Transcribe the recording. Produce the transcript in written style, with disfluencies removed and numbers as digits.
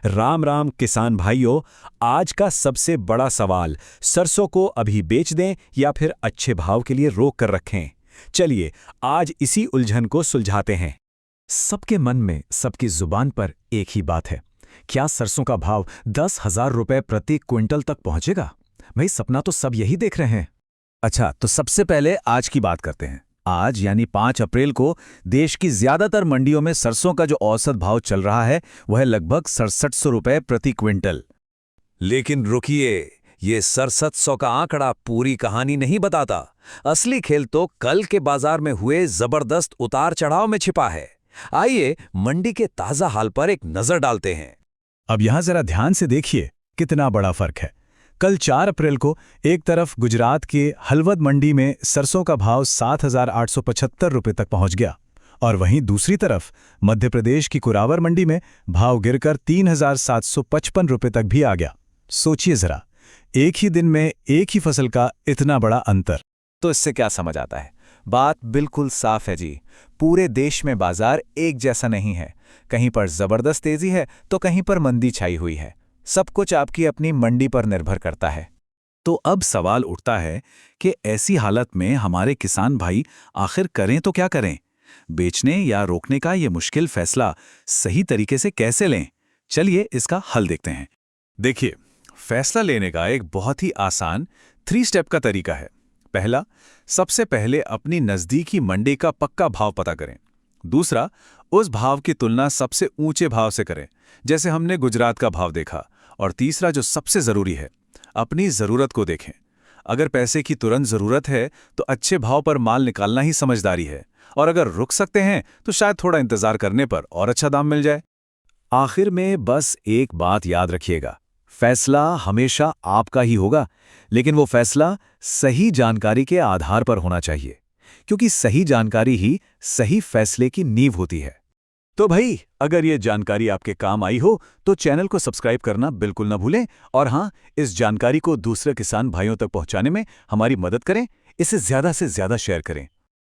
राम राम किसान भाइयों। आज का सबसे बड़ा सवाल, सरसों को अभी बेच दें या फिर अच्छे भाव के लिए रोक कर रखें। चलिए आज इसी उलझन को सुलझाते हैं। सबके मन में, सबकी जुबान पर एक ही बात है। क्या सरसों का भाव 10,000 रुपए प्रति क्विंटल तक पहुंचेगा? भाई सपना तो सब यही देख रहे हैं। अच्छा, तो सबसे पहले आज की बात करते हैं। आज यानी 5 अप्रैल को देश की ज्यादातर मंडियों में सरसों का जो औसत भाव चल रहा है वह है लगभग 6700 रुपए प्रति क्विंटल। लेकिन रुकिए, ये 6700 का आंकड़ा पूरी कहानी नहीं बताता। असली खेल तो कल के बाजार में हुए जबरदस्त उतार चढ़ाव में छिपा है। आइए मंडी के ताजा हाल पर एक नजर डालते हैं। अब यहां जरा ध्यान से देखिए कितना बड़ा फर्क है। कल 4 अप्रैल को एक तरफ गुजरात के हलवद मंडी में सरसों का भाव 7,875 रुपये तक पहुंच गया और वहीं दूसरी तरफ मध्य प्रदेश की कुरावर मंडी में भाव गिरकर 3,755 रुपये तक भी आ गया। सोचिए जरा, एक ही दिन में एक ही फसल का इतना बड़ा अंतर। तो इससे क्या समझ आता है? बात बिल्कुल साफ है जी। पूरे देश में बाजार एक जैसा नहीं है। कहीं पर जबरदस्त तेजी है तो कहीं पर मंदी छाई हुई है। सब कुछ आपकी अपनी मंडी पर निर्भर करता है। तो अब सवाल उठता है कि ऐसी हालत में हमारे किसान भाई आखिर करें तो क्या करें? बेचने या रोकने का ये मुश्किल फैसला सही तरीके से कैसे लें? चलिए इसका हल देखते हैं। देखिए, फैसला लेने का एक बहुत ही आसान 3 स्टेप का तरीका है। पहला, सबसे पहले अपनी नज़दीकी मंडी का पक्का भाव पता करें। दूसरा, उस भाव की तुलना सबसे ऊंचे भाव से करें, जैसे हमने गुजरात का भाव देखा। और तीसरा, जो सबसे ज़रूरी है, अपनी ज़रूरत को देखें। अगर पैसे की तुरंत ज़रूरत है तो अच्छे भाव पर माल निकालना ही समझदारी है, और अगर रुक सकते हैं तो शायद थोड़ा इंतज़ार करने पर और अच्छा दाम मिल जाए। आखिर में बस एक बात याद रखिएगा, फैसला हमेशा आपका ही होगा, लेकिन वो फैसला सही जानकारी के आधार पर होना चाहिए, क्योंकि सही जानकारी ही सही फैसले की नींव होती है। तो भाई, अगर ये जानकारी आपके काम आई हो तो चैनल को सब्सक्राइब करना बिल्कुल न भूलें। और हाँ, इस जानकारी को दूसरे किसान भाइयों तक पहुंचाने में हमारी मदद करें। इसे ज़्यादा से ज़्यादा शेयर करें।